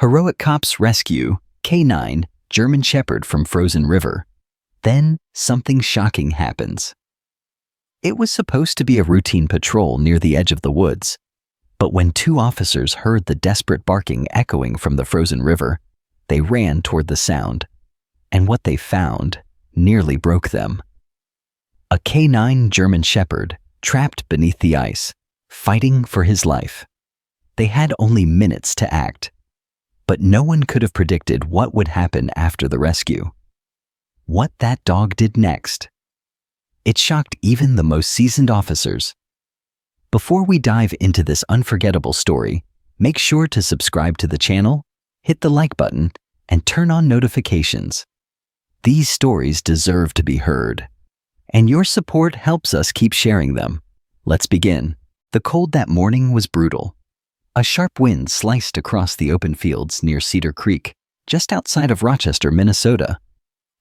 Heroic cops rescue K9 German Shepherd from frozen river. Then something shocking happens. It was supposed to be a routine patrol near the edge of the woods, but when two officers heard the desperate barking echoing from the frozen river, they ran toward the sound, and what they found nearly broke them. A K9 German Shepherd trapped beneath the ice, fighting for his life. They had only minutes to act, but no one could have predicted what would happen after the rescue. What that dog did next. It shocked even the most seasoned officers. Before we dive into this unforgettable story, make sure to subscribe to the channel, hit the like button, and turn on notifications. These stories deserve to be heard, and your support helps us keep sharing them. Let's begin. The cold that morning was brutal. A sharp wind sliced across the open fields near Cedar Creek, just outside of Rochester, Minnesota.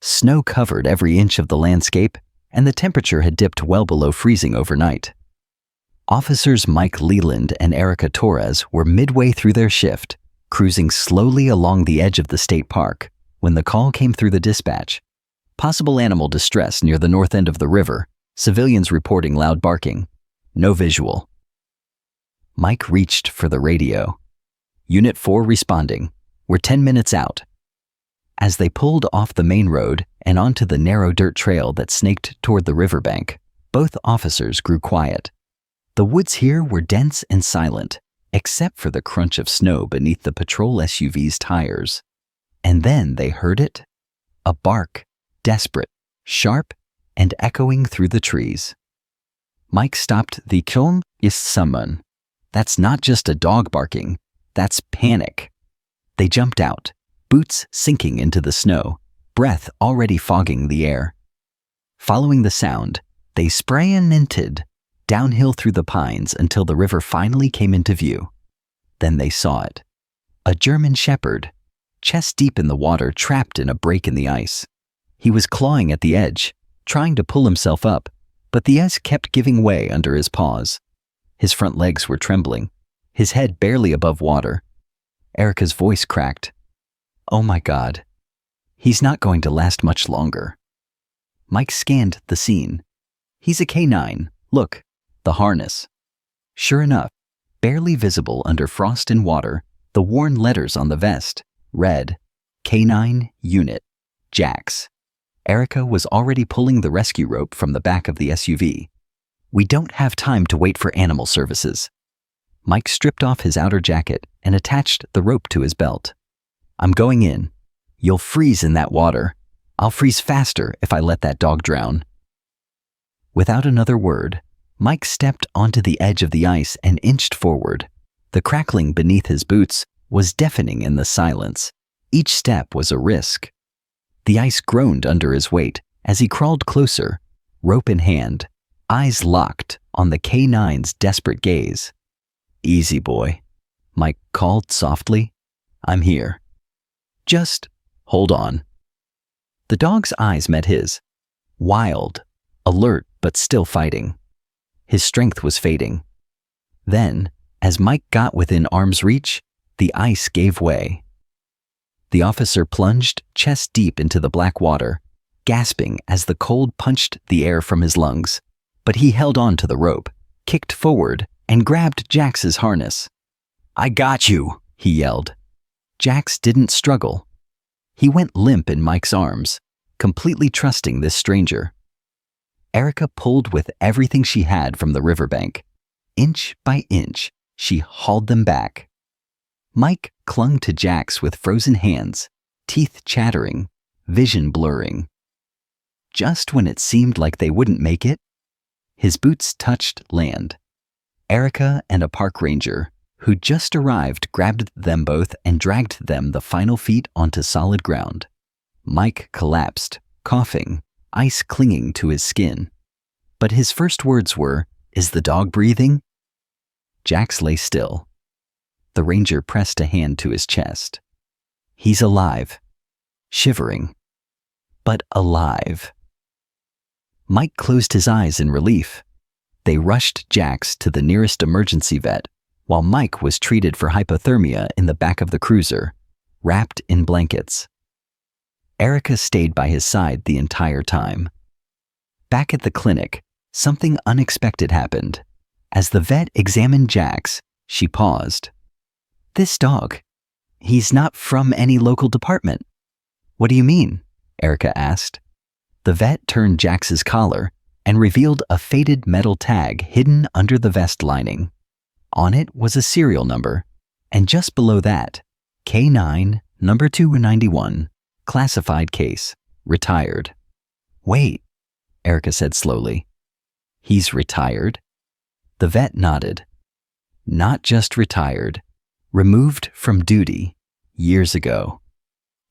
Snow covered every inch of the landscape, and the temperature had dipped well below freezing overnight. Officers Mike Leland and Erica Torres were midway through their shift, cruising slowly along the edge of the state park, when the call came through the dispatch. Possible animal distress near the north end of the river, civilians reporting loud barking. No visual. Mike reached for the radio. Unit 4 responding. We're 10 minutes out. As they pulled off the main road and onto the narrow dirt trail that snaked toward the riverbank, both officers grew quiet. The woods here were dense and silent, except for the crunch of snow beneath the patrol SUV's tires. And then they heard it. A bark, desperate, sharp, and echoing through the trees. Mike stopped. The kiln is someone. That's not just a dog barking, that's panic. They jumped out, boots sinking into the snow, breath already fogging the air. Following the sound, they sprinted downhill through the pines until the river finally came into view. Then they saw it. A German Shepherd, chest deep in the water, trapped in a break in the ice. He was clawing at the edge, trying to pull himself up, but the ice kept giving way under his paws. His front legs were trembling, his head barely above water. Erica's voice cracked. Oh my God. He's not going to last much longer. Mike scanned the scene. He's a K9. Look, the harness. Sure enough, barely visible under frost and water, the worn letters on the vest read, K9 Unit, Jax. Erica was already pulling the rescue rope from the back of the SUV. We don't have time to wait for animal services. Mike stripped off his outer jacket and attached the rope to his belt. I'm going in. You'll freeze in that water. I'll freeze faster if I let that dog drown. Without another word, Mike stepped onto the edge of the ice and inched forward. The crackling beneath his boots was deafening in the silence. Each step was a risk. The ice groaned under his weight as he crawled closer, rope in hand, eyes locked on the K9's desperate gaze. Easy, boy, Mike called softly. I'm here. Just hold on. The dog's eyes met his. Wild, alert, but still fighting. His strength was fading. Then, as Mike got within arm's reach, the ice gave way. The officer plunged chest deep into the black water, gasping as the cold punched the air from his lungs. But he held on to the rope, kicked forward, and grabbed Jax's harness. I got you, he yelled. Jax didn't struggle. He went limp in Mike's arms, completely trusting this stranger. Erica pulled with everything she had from the riverbank. Inch by inch, she hauled them back. Mike clung to Jax with frozen hands, teeth chattering, vision blurring. Just when it seemed like they wouldn't make it, his boots touched land. Erica and a park ranger, who just arrived, grabbed them both and dragged them the final feet onto solid ground. Mike collapsed, coughing, ice clinging to his skin. But his first words were, "Is the dog breathing?" Jax lay still. The ranger pressed a hand to his chest. He's alive. Shivering. But alive. Mike closed his eyes in relief. They rushed Jax to the nearest emergency vet, while Mike was treated for hypothermia in the back of the cruiser, wrapped in blankets. Erica stayed by his side the entire time. Back at the clinic, something unexpected happened. As the vet examined Jax, she paused. "This dog, he's not from any local department." "What do you mean?" Erica asked. The vet turned Jax's collar and revealed a faded metal tag hidden under the vest lining. On it was a serial number, and just below that, K9, number 291, classified case, retired. "Wait," Erica said slowly. "He's retired?" The vet nodded. "Not just retired, removed from duty years ago.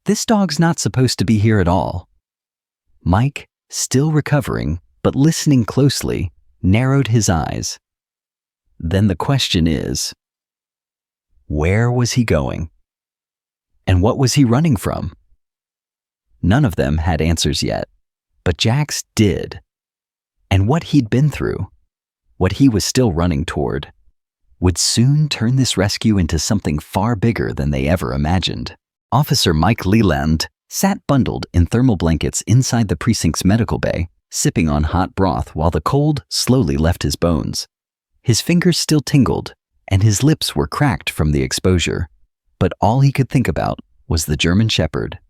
This dog's not supposed to be here at all." Mike, still recovering but listening closely, narrowed his eyes. "Then the question is, where was he going? And what was he running from?" None of them had answers yet, but Jax did. And what he'd been through, what he was still running toward, would soon turn this rescue into something far bigger than they ever imagined. Officer Mike Leland sat bundled in thermal blankets inside the precinct's medical bay, sipping on hot broth while the cold slowly left his bones. His fingers still tingled, and his lips were cracked from the exposure, but all he could think about was the German Shepherd.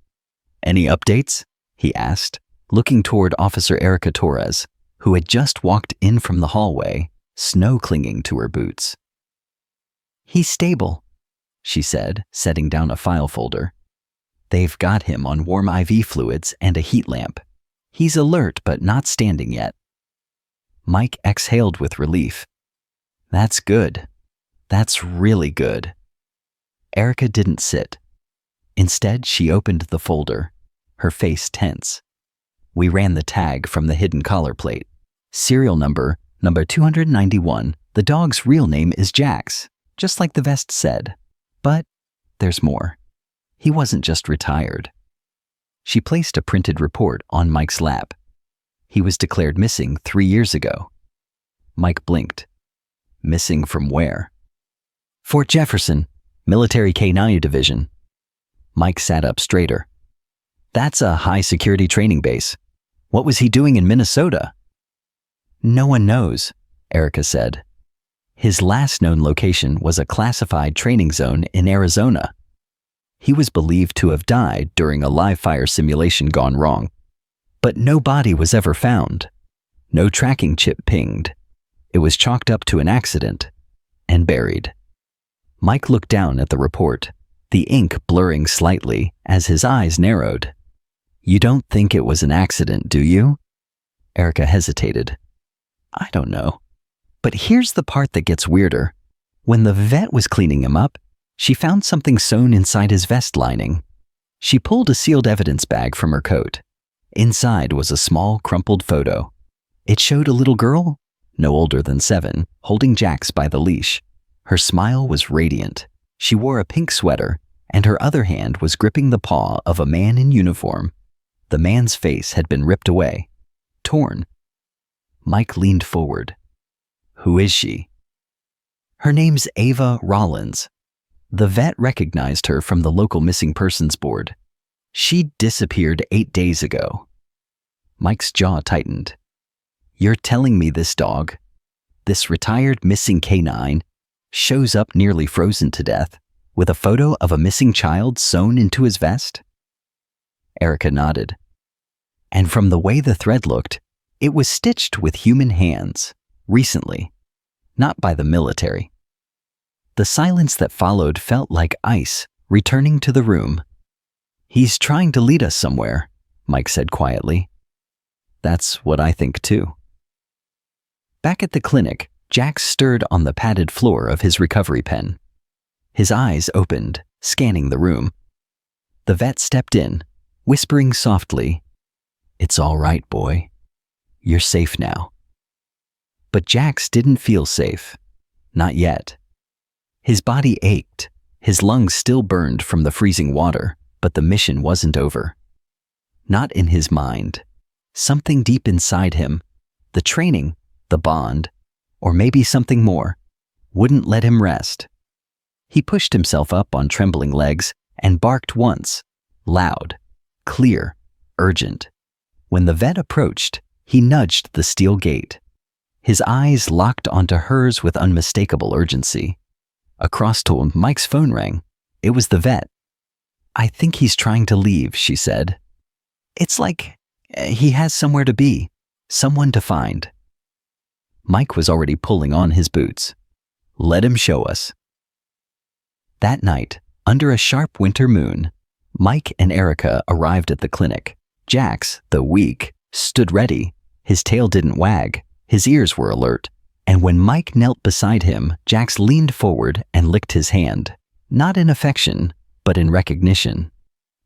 "Any updates?" he asked, looking toward Officer Erica Torres, who had just walked in from the hallway, snow clinging to her boots. "He's stable," she said, setting down a file folder. "They've got him on warm IV fluids and a heat lamp. He's alert but not standing yet." Mike exhaled with relief. "That's good. That's really good." Erica didn't sit. Instead, she opened the folder, her face tense. We ran the tag from the hidden collar plate. Serial number 291. The dog's real name is Jax, just like the vest said. But there's more. He wasn't just retired. She placed a printed report on Mike's lap. He was declared missing 3 years ago. Mike blinked. Missing from where? "Fort Jefferson, Military K9 Division." Mike sat up straighter. "That's a high-security training base. What was he doing in Minnesota?" "No one knows," Erica said. "His last known location was a classified training zone in Arizona. He was believed to have died during a live-fire simulation gone wrong. But no body was ever found. No tracking chip pinged. It was chalked up to an accident and buried." Mike looked down at the report, the ink blurring slightly as his eyes narrowed. "You don't think it was an accident, do you?" Erica hesitated. "I don't know. But here's the part that gets weirder. When the vet was cleaning him up, she found something sewn inside his vest lining. She pulled a sealed evidence bag from her coat. Inside was a small, crumpled photo. It showed a little girl, no older than 7, holding Jax by the leash. Her smile was radiant. She wore a pink sweater, and her other hand was gripping the paw of a man in uniform. The man's face had been ripped away, torn. Mike leaned forward. "Who is she?" "Her name's Ava Rollins." The vet recognized her from the local missing persons board. "She disappeared 8 days ago." Mike's jaw tightened. "You're telling me this dog, this retired missing K9, shows up nearly frozen to death with a photo of a missing child sewn into his vest?" Erica nodded. "And from the way the thread looked, it was stitched with human hands, recently, not by the military." The silence that followed felt like ice returning to the room. "He's trying to lead us somewhere," Mike said quietly. "That's what I think too." Back at the clinic, Jax stirred on the padded floor of his recovery pen. His eyes opened, scanning the room. The vet stepped in, whispering softly, "It's all right, boy. You're safe now." But Jax didn't feel safe. Not yet. His body ached. His lungs still burned from the freezing water, but the mission wasn't over. Not in his mind. Something deep inside him, the training, the bond, or maybe something more, wouldn't let him rest. He pushed himself up on trembling legs and barked once, loud, clear, urgent. When the vet approached, he nudged the steel gate. His eyes locked onto hers with unmistakable urgency. Across to him, Mike's phone rang. It was the vet. "I think he's trying to leave," she said. "It's like he has somewhere to be, someone to find." Mike was already pulling on his boots. "Let him show us." That night, under a sharp winter moon, Mike and Erica arrived at the clinic. Jax, though weak, stood ready. His tail didn't wag. His ears were alert. And when Mike knelt beside him, Jax leaned forward and licked his hand. Not in affection, but in recognition.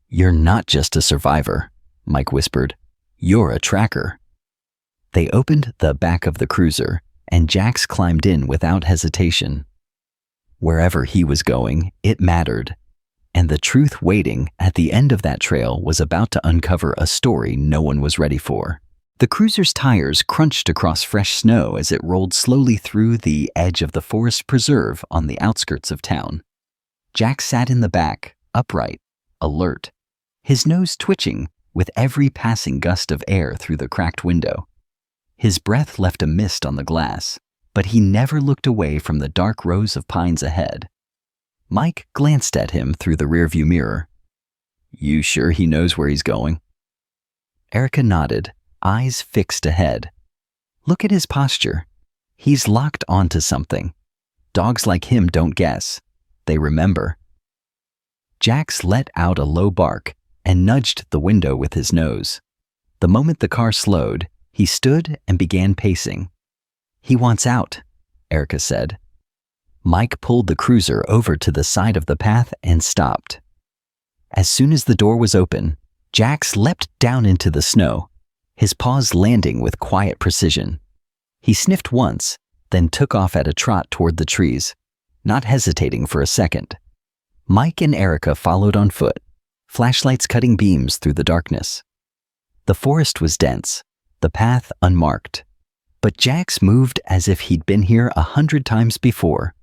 "You're not just a survivor," Mike whispered. "You're a tracker." They opened the back of the cruiser, and Jax climbed in without hesitation. Wherever he was going, it mattered. And the truth waiting at the end of that trail was about to uncover a story no one was ready for. The cruiser's tires crunched across fresh snow as it rolled slowly through the edge of the forest preserve on the outskirts of town. Jack sat in the back, upright, alert, his nose twitching with every passing gust of air through the cracked window. His breath left a mist on the glass, but he never looked away from the dark rows of pines ahead. Mike glanced at him through the rearview mirror. "You sure he knows where he's going?" Erica nodded, eyes fixed ahead. "Look at his posture. He's locked onto something. Dogs like him don't guess. They remember." Jax let out a low bark and nudged the window with his nose. The moment the car slowed, he stood and began pacing. "He wants out," Erica said. Mike pulled the cruiser over to the side of the path and stopped. As soon as the door was open, Jax leapt down into the snow, his paws landing with quiet precision. He sniffed once, then took off at a trot toward the trees, not hesitating for a second. Mike and Erica followed on foot, flashlights cutting beams through the darkness. The forest was dense, the path unmarked, but Jax moved as if he'd been here 100 times before.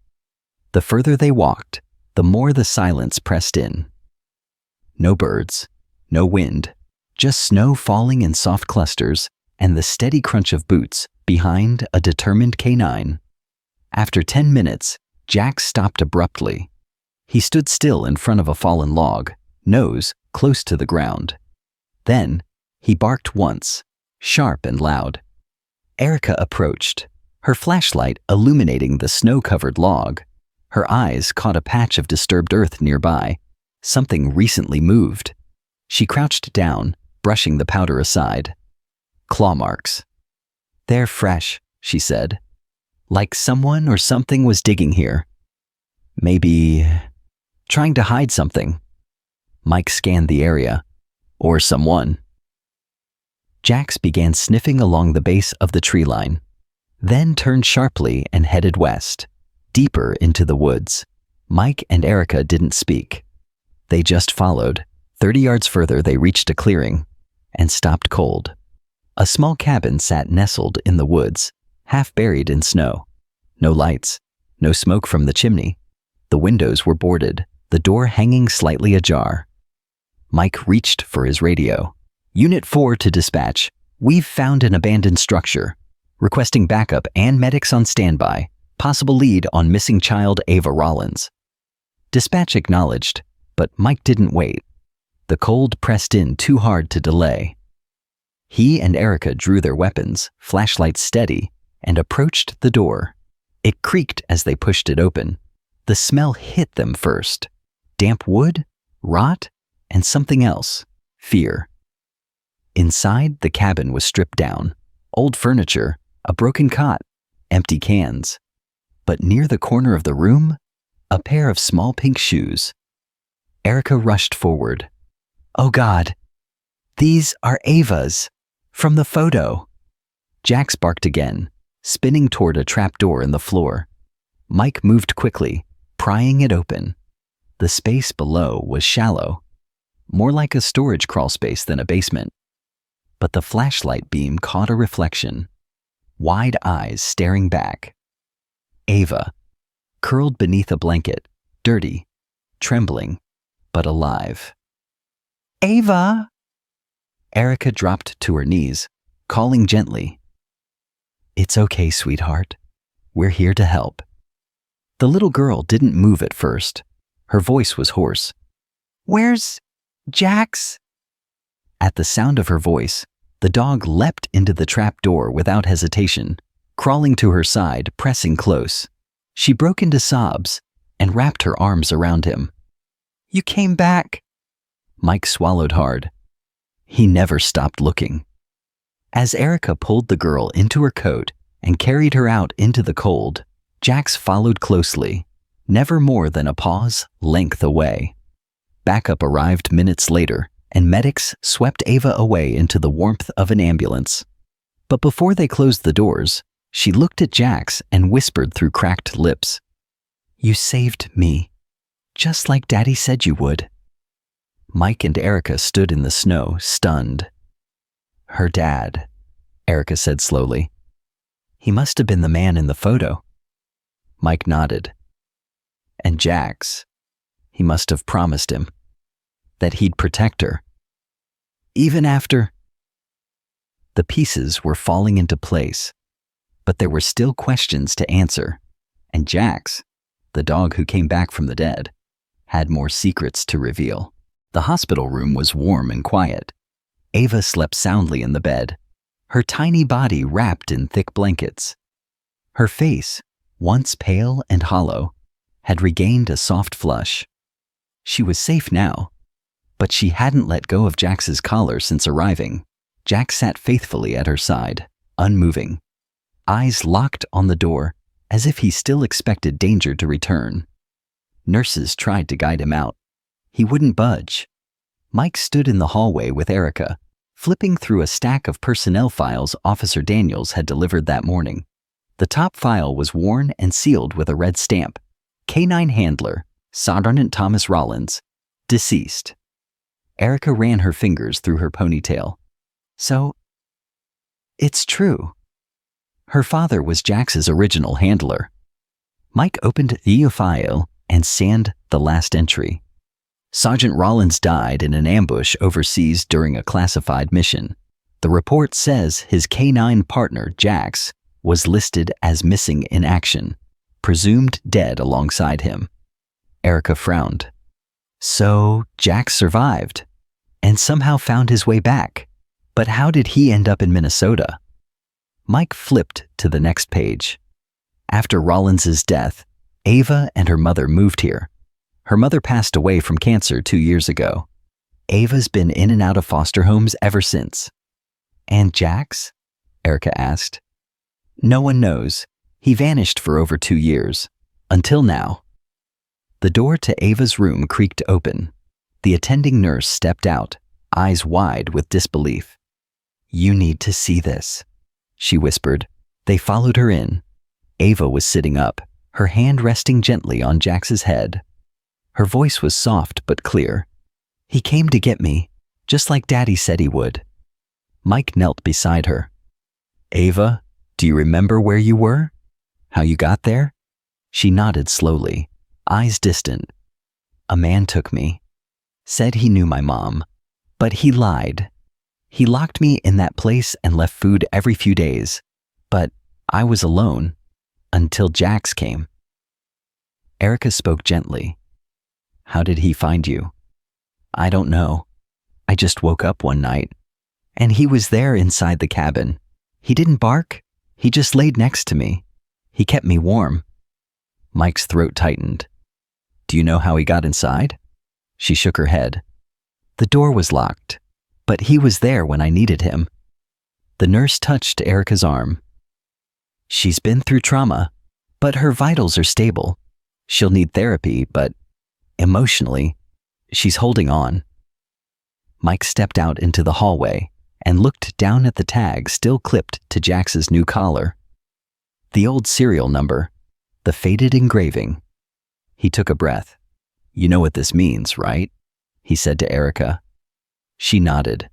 The further they walked, the more the silence pressed in. No birds, no wind, just snow falling in soft clusters and the steady crunch of boots behind a determined canine. After 10 minutes, Jack stopped abruptly. He stood still in front of a fallen log, nose close to the ground. Then, he barked once, sharp and loud. Erica approached, her flashlight illuminating the snow-covered log. Her eyes caught a patch of disturbed earth nearby. Something recently moved. She crouched down, brushing the powder aside. "Claw marks." "They're fresh," she said. "Like someone or something was digging here. Maybe trying to hide something." Mike scanned the area. "Or someone." Jax began sniffing along the base of the tree line, then turned sharply and headed west, deeper into the woods. Mike and Erica didn't speak. They just followed. 30 yards further, they reached a clearing and stopped cold. A small cabin sat nestled in the woods, half buried in snow. No lights, no smoke from the chimney. The windows were boarded, the door hanging slightly ajar. Mike reached for his radio. "Unit 4 to dispatch. We've found an abandoned structure. Requesting backup and medics on standby. Possible lead on missing child Ava Rollins." Dispatch acknowledged, but Mike didn't wait. The cold pressed in too hard to delay. He and Erica drew their weapons, flashlights steady, and approached the door. It creaked as they pushed it open. The smell hit them first. Damp wood, rot, and something else. Fear. Inside, the cabin was stripped down. Old furniture, a broken cot, empty cans. But near the corner of the room, a pair of small pink shoes. Erica rushed forward. "Oh God, these are Ava's, from the photo." Jax barked again, spinning toward a trapdoor in the floor. Mike moved quickly, prying it open. The space below was shallow, more like a storage crawl space than a basement. But the flashlight beam caught a reflection, wide eyes staring back. Ava, curled beneath a blanket, dirty, trembling, but alive. "Ava!" Erica dropped to her knees, calling gently. "It's okay, sweetheart. We're here to help." The little girl didn't move at first. Her voice was hoarse. "Where's Jax?" At the sound of her voice, the dog leapt into the trap door without hesitation, crawling to her side, pressing close. She broke into sobs and wrapped her arms around him. "You came back." Mike swallowed hard. He never stopped looking. As Erica pulled the girl into her coat and carried her out into the cold, Jax followed closely, never more than a paw's length away. Backup arrived minutes later, and medics swept Ava away into the warmth of an ambulance. But before they closed the doors, she looked at Jax and whispered through cracked lips, "You saved me, just like Daddy said you would." Mike and Erica stood in the snow, stunned. "Her dad," Erica said slowly. "He must have been the man in the photo." Mike nodded. "And Jax, he must have promised him that he'd protect her. Even after—" The pieces were falling into place, but there were still questions to answer, and Jax, the dog who came back from the dead, had more secrets to reveal. The hospital room was warm and quiet. Ava slept soundly in the bed, her tiny body wrapped in thick blankets. Her face, once pale and hollow, had regained a soft flush. She was safe now, but she hadn't let go of Jax's collar since arriving. Jax sat faithfully at her side, unmoving, eyes locked on the door as if he still expected danger to return. Nurses tried to guide him out. He wouldn't budge. Mike stood in the hallway with Erica, flipping through a stack of personnel files Officer Daniels had delivered that morning. The top file was worn and sealed with a red stamp. Canine Handler, Sergeant Thomas Rollins, deceased. Erica ran her fingers through her ponytail. So, it's true. Her father was Jax's original handler. Mike opened the file and scanned the last entry. Sergeant Rollins died in an ambush overseas during a classified mission. The report says his canine partner, Jax, was listed as missing in action, presumed dead alongside him. Erica frowned. So Jax survived, and somehow found his way back. But how did he end up in Minnesota? Mike flipped to the next page. After Rollins's death, Ava and her mother moved here. Her mother passed away from cancer 2 years ago. Ava's been in and out of foster homes ever since. "And Jax?" Erica asked. "No one knows. He vanished for over 2 years. Until now." The door to Ava's room creaked open. The attending nurse stepped out, eyes wide with disbelief. "You need to see this," she whispered. They followed her in. Ava was sitting up, her hand resting gently on Jax's head. Her voice was soft but clear. "He came to get me, just like Daddy said he would." Mike knelt beside her. "Ava, do you remember where you were? How you got there?" She nodded slowly, eyes distant. "A man took me. Said he knew my mom, but he lied. He locked me in that place and left food every few days. But I was alone until Jax came." Erica spoke gently. "How did he find you?" "I don't know. I just woke up one night, and he was there inside the cabin. He didn't bark. He just laid next to me. He kept me warm." Mike's throat tightened. "Do you know how he got inside?" She shook her head. "The door was locked, but he was there when I needed him." The nurse touched Erica's arm. "She's been through trauma, but her vitals are stable. She'll need therapy, but emotionally, she's holding on." Mike stepped out into the hallway and looked down at the tag still clipped to Jax's new collar. The old serial number, the faded engraving. He took a breath. "You know what this means, right?" he said to Erica. She nodded.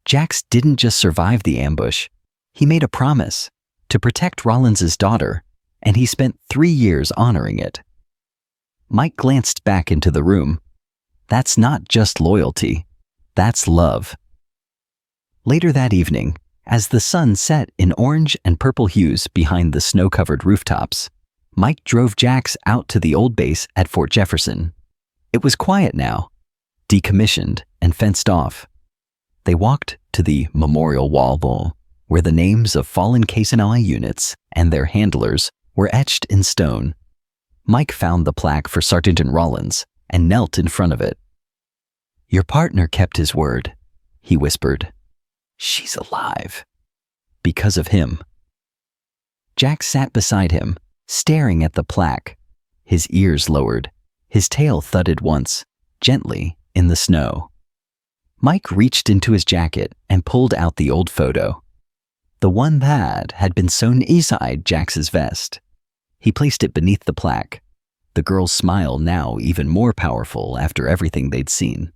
Jax didn't just survive the ambush. He made a promise to protect Rollins's daughter, and he spent 3 years honoring it. Mike glanced back into the room. That's not just loyalty. That's love. Later that evening, as the sun set in orange and purple hues behind the snow-covered rooftops, Mike drove Jax out to the old base at Fort Jefferson. It was quiet now, decommissioned and fenced off. They walked to the memorial wall where the names of fallen Casanova units and their handlers were etched in stone. Mike found the plaque for Sergeant Rollins and knelt in front of it. "Your partner kept his word," he whispered. "She's alive. Because of him." Jack sat beside him, staring at the plaque, his ears lowered, his tail thudded once, gently, in the snow. Mike reached into his jacket and pulled out the old photo, the one that had been sewn inside Jax's vest. He placed it beneath the plaque, the girl's smile now even more powerful after everything they'd seen.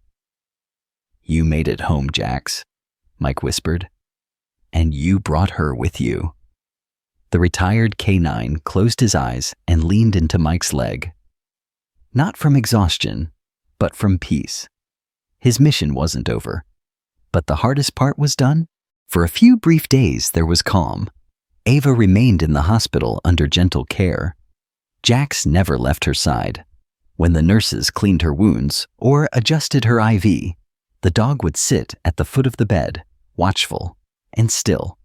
"You made it home, Jax," Mike whispered. "And you brought her with you." The retired K9 closed his eyes and leaned into Mike's leg. Not from exhaustion, but from peace. His mission wasn't over. But the hardest part was done. For a few brief days there was calm. Ava remained in the hospital under gentle care. Jax never left her side. When the nurses cleaned her wounds or adjusted her IV, the dog would sit at the foot of the bed, watchful and still,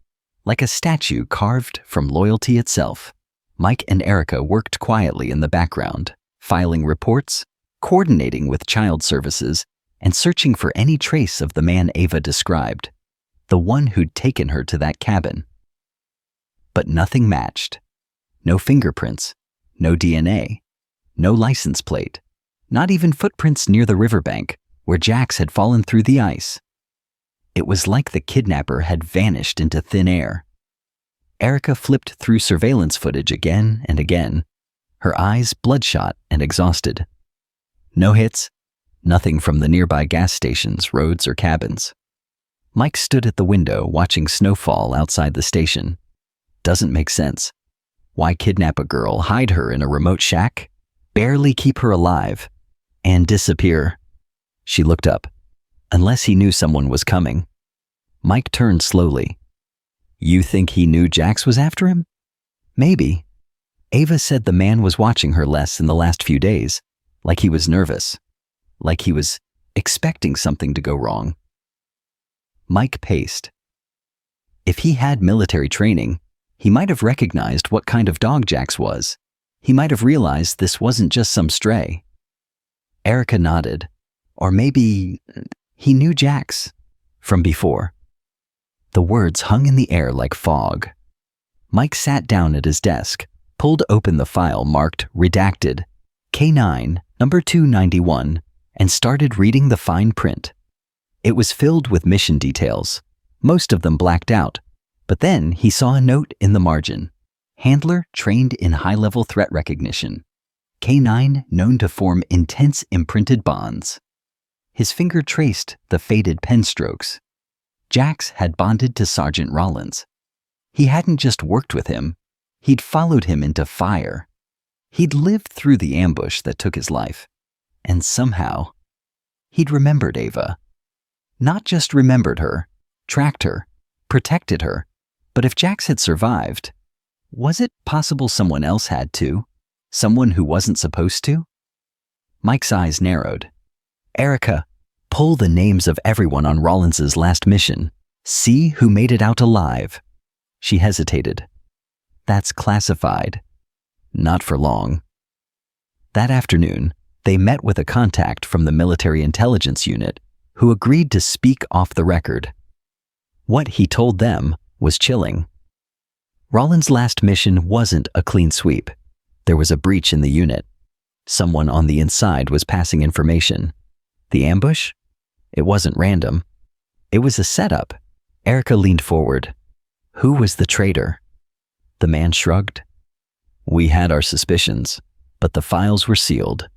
like a statue carved from loyalty itself. Mike and Erica worked quietly in the background, filing reports, coordinating with child services, and searching for any trace of the man Ava described, the one who'd taken her to that cabin. But nothing matched. No fingerprints, no DNA, no license plate, not even footprints near the riverbank where Jax had fallen through the ice. It was like the kidnapper had vanished into thin air. Erica flipped through surveillance footage again and again, her eyes bloodshot and exhausted. No hits, nothing from the nearby gas stations, roads, or cabins. Mike stood at the window watching snowfall outside the station. Doesn't make sense. Why kidnap a girl, hide her in a remote shack, barely keep her alive, and disappear? She looked up. Unless he knew someone was coming. Mike turned slowly. "You think he knew Jax was after him?" "Maybe." Ava said the man was watching her less in the last few days, like he was nervous, like he was expecting something to go wrong. Mike paced. If he had military training, he might have recognized what kind of dog Jax was. He might have realized this wasn't just some stray. Erica nodded. Or maybe he knew Jax from before. The words hung in the air like fog. Mike sat down at his desk, pulled open the file marked Redacted, K9, number 291, and started reading the fine print. It was filled with mission details, most of them blacked out, but then he saw a note in the margin. Handler trained in high-level threat recognition. K9 known to form intense imprinted bonds. His finger traced the faded pen strokes. Jax had bonded to Sergeant Rollins. He hadn't just worked with him, he'd followed him into fire. He'd lived through the ambush that took his life. And somehow, he'd remembered Ava. Not just remembered her, tracked her, protected her, but if Jax had survived, was it possible someone else had too? Someone who wasn't supposed to? Mike's eyes narrowed. "Erica, pull the names of everyone on Rollins's last mission. See who made it out alive." She hesitated. "That's classified." Not for long. That afternoon, they met with a contact from the military intelligence unit who agreed to speak off the record. What he told them was chilling. Rollins' last mission wasn't a clean sweep. There was a breach in the unit. Someone on the inside was passing information. The ambush? It wasn't random. It was a setup. Erica leaned forward. "Who was the traitor?" The man shrugged. "We had our suspicions, but the files were sealed.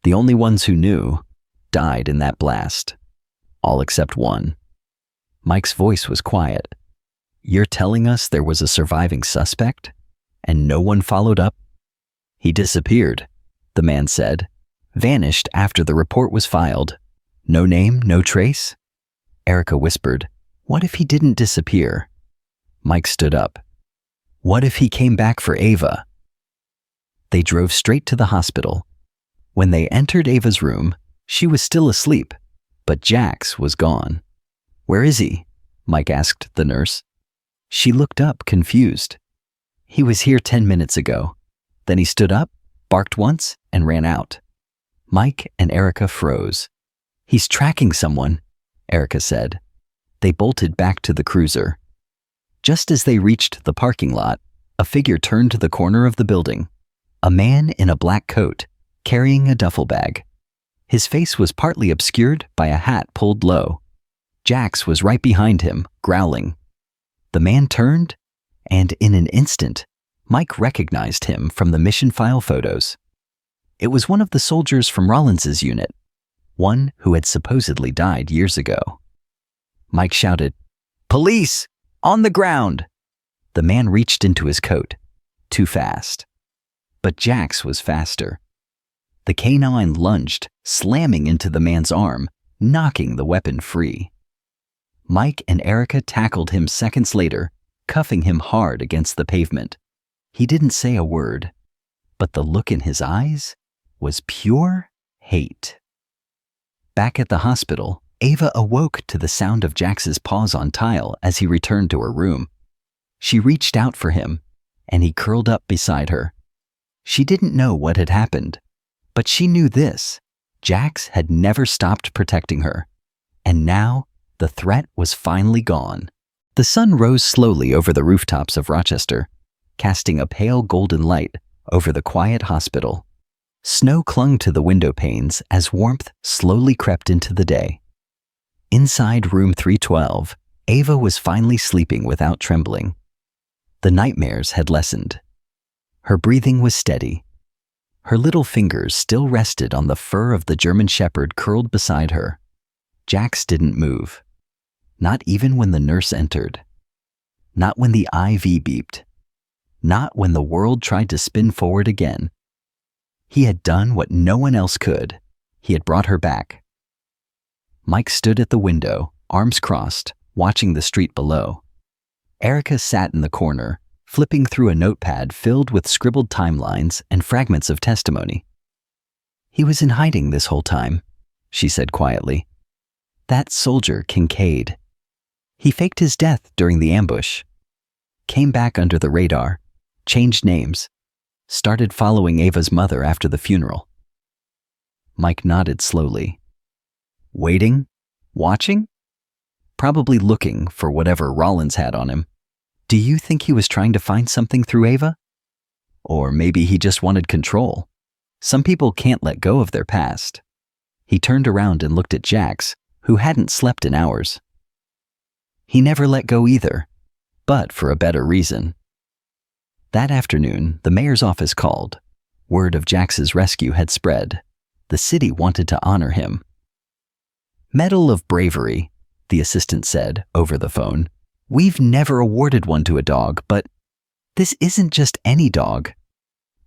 The only ones who knew died in that blast. All except one." Mike's voice was quiet. "You're telling us there was a surviving suspect? And no one followed up?" "He disappeared," the man said. Vanished after the report was filed. No name, no trace? Erica whispered, "What if he didn't disappear?" Mike stood up. "What if he came back for Ava?" They drove straight to the hospital. When they entered Ava's room, she was still asleep, but Jax was gone. "Where is he?" Mike asked the nurse. She looked up, confused. "He was here 10 minutes ago." Then he stood up, barked once, and ran out. Mike and Erica froze. "He's tracking someone," Erica said. They bolted back to the cruiser. Just as they reached the parking lot, a figure turned to the corner of the building. A man in a black coat, carrying a duffel bag. His face was partly obscured by a hat pulled low. Jax was right behind him, growling. The man turned, and in an instant, Mike recognized him from the mission file photos. It was one of the soldiers from Rollins's unit, one who had supposedly died years ago. Mike shouted, "Police! On the ground!" The man reached into his coat, too fast. But Jax was faster. The K9 lunged, slamming into the man's arm, knocking the weapon free. Mike and Erica tackled him seconds later, cuffing him hard against the pavement. He didn't say a word, but the look in his eyes was pure hate. Back at the hospital, Ava awoke to the sound of Jax's paws on tile as he returned to her room. She reached out for him, and he curled up beside her. She didn't know what had happened, but she knew this: Jax had never stopped protecting her, and now the threat was finally gone. The sun rose slowly over the rooftops of Rochester, casting a pale golden light over the quiet hospital. Snow clung to the window panes as warmth slowly crept into the day. Inside room 312, Ava was finally sleeping without trembling. The nightmares had lessened. Her breathing was steady. Her little fingers still rested on the fur of the German Shepherd curled beside her. Jax didn't move. Not even when the nurse entered. Not when the IV beeped. Not when the world tried to spin forward again. He had done what no one else could. He had brought her back. Mike stood at the window, arms crossed, watching the street below. Erica sat in the corner, flipping through a notepad filled with scribbled timelines and fragments of testimony. "He was in hiding this whole time," she said quietly. "That soldier, Kincaid. He faked his death during the ambush. Came back under the radar, changed names, started following Ava's mother after the funeral." Mike nodded slowly. "Waiting? Watching? Probably looking for whatever Rollins had on him. Do you think he was trying to find something through Ava? Or maybe he just wanted control. Some people can't let go of their past." He turned around and looked at Jax, who hadn't slept in hours. He never let go either, but for a better reason. That afternoon, the mayor's office called. Word of Jax's rescue had spread. The city wanted to honor him. "Medal of Bravery," the assistant said over the phone. "We've never awarded one to a dog, but this isn't just any dog."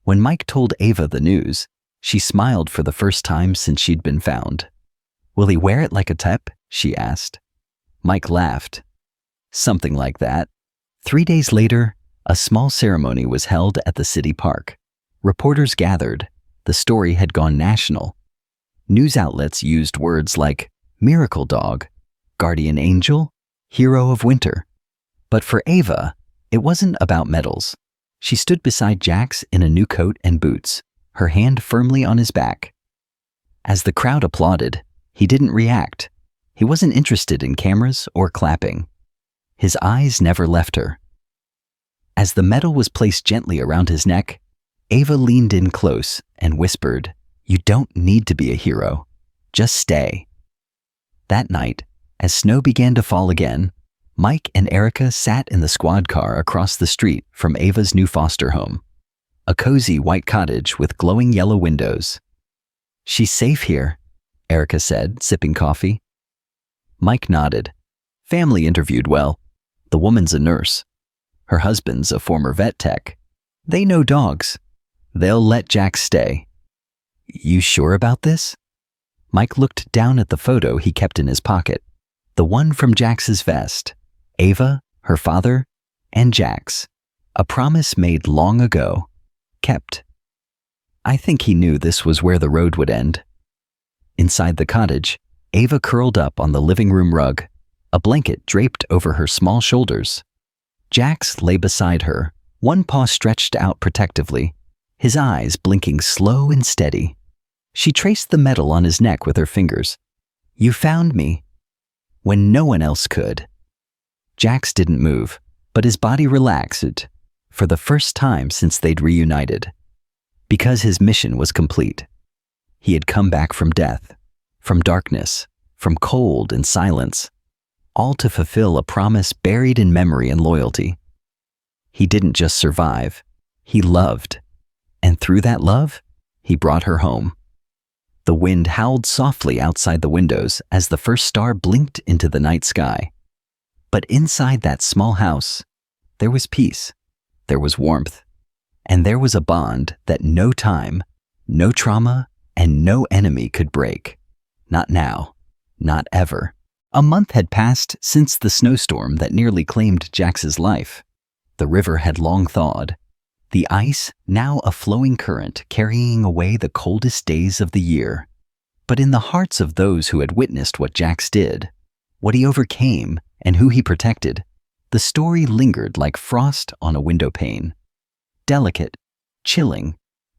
When Mike told Ava the news, she smiled for the first time since she'd been found. "Will he wear it like a tep?" she asked. Mike laughed. "Something like that." 3 days later, a small ceremony was held at the city park. Reporters gathered. The story had gone national. News outlets used words like miracle dog, guardian angel, hero of winter. But for Ava, it wasn't about medals. She stood beside Jax in a new coat and boots, her hand firmly on his back. As the crowd applauded, he didn't react. He wasn't interested in cameras or clapping. His eyes never left her. As the medal was placed gently around his neck, Ava leaned in close and whispered, "You don't need to be a hero. Just stay." That night, as snow began to fall again, Mike and Erica sat in the squad car across the street from Ava's new foster home, a cozy white cottage with glowing yellow windows. "She's safe here," Erica said, sipping coffee. Mike nodded. "Family interviewed well. The woman's a nurse. Her husband's a former vet tech. They know dogs. They'll let Jax stay." You sure about this? Mike looked down at the photo he kept in his pocket, the one from Jax's vest. Ava, her father, and Jax. A promise made long ago, kept. I think he knew this was where the road would end. Inside the cottage, Ava curled up on the living room rug, a blanket draped over her small shoulders. Jax lay beside her, one paw stretched out protectively, his eyes blinking slow and steady. She traced the metal on his neck with her fingers. You found me. When no one else could. Jax didn't move, but his body relaxed, for the first time since they'd reunited. Because his mission was complete. He had come back from death, from darkness, from cold and silence, all to fulfill a promise buried in memory and loyalty. He didn't just survive, he loved. And through that love, he brought her home. The wind howled softly outside the windows as the first star blinked into the night sky. But inside that small house, there was peace, there was warmth, and there was a bond that no time, no trauma, and no enemy could break. Not now, not ever. A month had passed since the snowstorm that nearly claimed Jax's life. The river had long thawed, the ice now a flowing current carrying away the coldest days of the year. But in the hearts of those who had witnessed what Jax did, what he overcame, and who he protected, the story lingered like frost on a window pane. Delicate, chilling,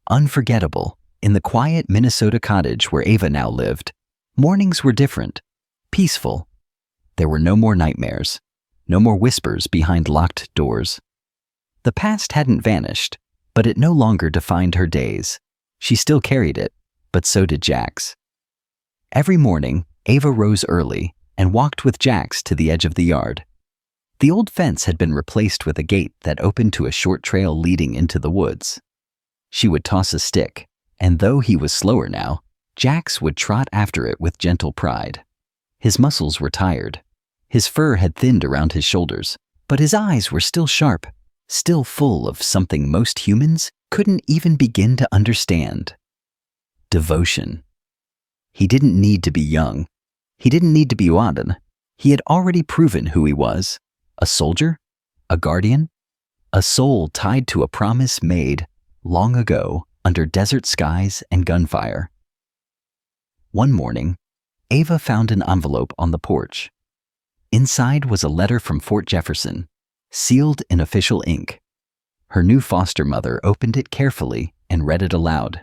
unforgettable. In the quiet Minnesota cottage where Ava now lived, mornings were different, peaceful. There were no more nightmares, no more whispers behind locked doors. The past hadn't vanished, but it no longer defined her days. She still carried it, but so did Jax. Every morning, Ava rose early and walked with Jax to the edge of the yard. The old fence had been replaced with a gate that opened to a short trail leading into the woods. She would toss a stick, and though he was slower now, Jax would trot after it with gentle pride. His muscles were tired. His fur had thinned around his shoulders, but his eyes were still sharp, still full of something most humans couldn't even begin to understand. Devotion. He didn't need to be young. He didn't need to be Wadden. He had already proven who he was. A soldier? A guardian? A soul tied to a promise made long ago under desert skies and gunfire. One morning, Ava found an envelope on the porch. Inside was a letter from Fort Jefferson, sealed in official ink. Her new foster mother opened it carefully and read it aloud.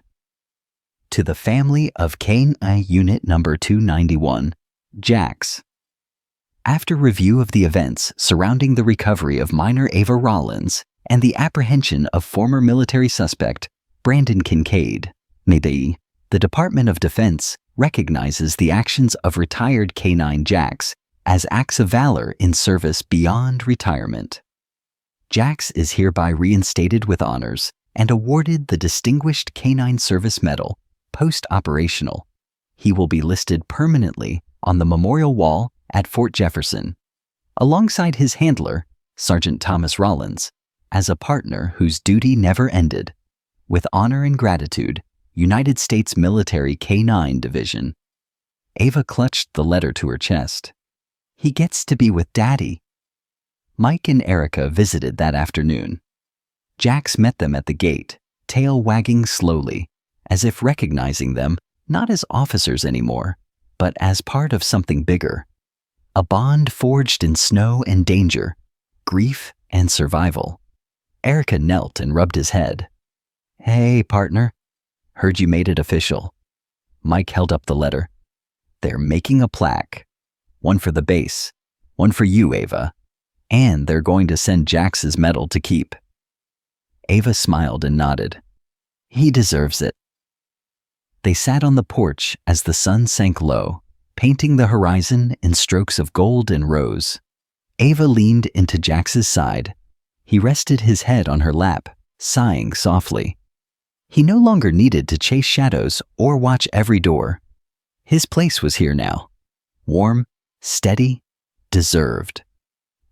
To the family of K-9 Unit Number 291, Jax. After review of the events surrounding the recovery of minor Ava Rollins and the apprehension of former military suspect Brandon Kincaid, the Department of Defense recognizes the actions of retired K-9 Jax as acts of valor in service beyond retirement. Jax is hereby reinstated with honors and awarded the Distinguished K-9 Service Medal, post-operational. He will be listed permanently on the memorial wall at Fort Jefferson, alongside his handler, Sergeant Thomas Rollins, as a partner whose duty never ended. With honor and gratitude, United States Military K-9 Division. Ava clutched the letter to her chest. He gets to be with Daddy. Mike and Erica visited that afternoon. Jax met them at the gate, tail wagging slowly, as if recognizing them not as officers anymore, but as part of something bigger. A bond forged in snow and danger, grief and survival. Erica knelt and rubbed his head. Hey, partner. Heard you made it official. Mike held up the letter. They're making a plaque. One for the base, one for you, Ava. And they're going to send Jax's medal to keep. Ava smiled and nodded. He deserves it. They sat on the porch as the sun sank low, painting the horizon in strokes of gold and rose. Ava leaned into Jax's side. He rested his head on her lap, sighing softly. He no longer needed to chase shadows or watch every door. His place was here now. Warm, steady, deserved.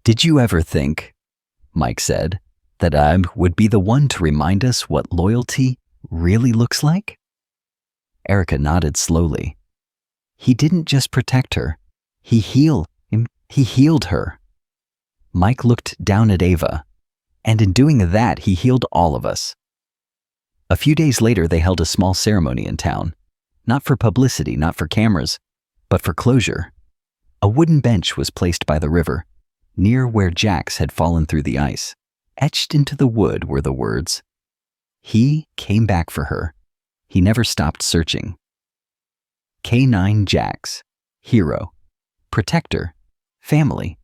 Did you ever think, Mike said, that I would be the one to remind us what loyalty really looks like? Erica nodded slowly. He didn't just protect her. He healed her. Mike looked down at Ava, and in doing that, he healed all of us. A few days later, they held a small ceremony in town. Not for publicity, not for cameras, but for closure. A wooden bench was placed by the river, near where Jax had fallen through the ice. Etched into the wood were the words, "He came back for her. He never stopped searching." K9 Jax, hero, protector, family.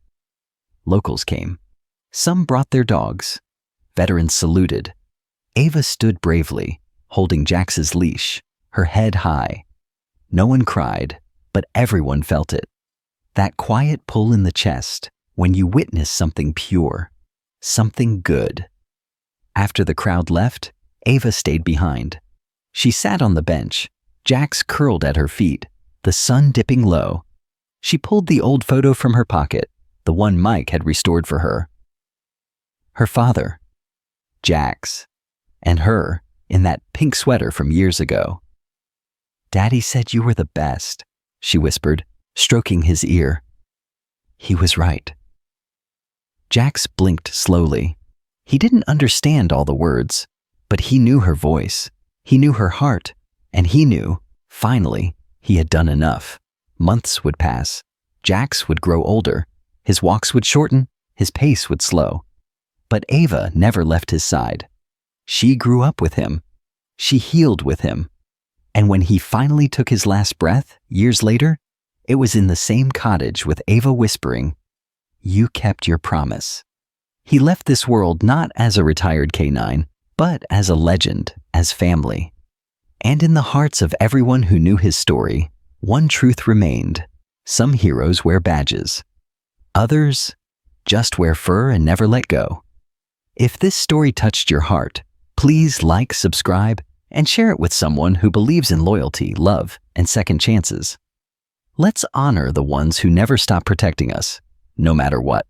Locals came. Some brought their dogs. Veterans saluted. Ava stood bravely, holding Jax's leash, her head high. No one cried, but everyone felt it. That quiet pull in the chest when you witness something pure, something good. After the crowd left, Ava stayed behind. She sat on the bench, Jax curled at her feet, the sun dipping low. She pulled the old photo from her pocket, the one Mike had restored for her. Her father, Jax, and her in that pink sweater from years ago. "Daddy said you were the best," she whispered, stroking his ear. He was right. Jax blinked slowly. He didn't understand all the words, but he knew her voice. He knew her heart, and he knew, finally, he had done enough. Months would pass. Jax would grow older. His walks would shorten. His pace would slow. But Ava never left his side. She grew up with him. She healed with him. And when he finally took his last breath, years later, it was in the same cottage with Ava whispering, "You kept your promise." He left this world not as a retired K9, but as a legend, as family. And in the hearts of everyone who knew his story, one truth remained. Some heroes wear badges. Others just wear fur and never let go. If this story touched your heart, please like, subscribe, and share it with someone who believes in loyalty, love, and second chances. Let's honor the ones who never stop protecting us, no matter what.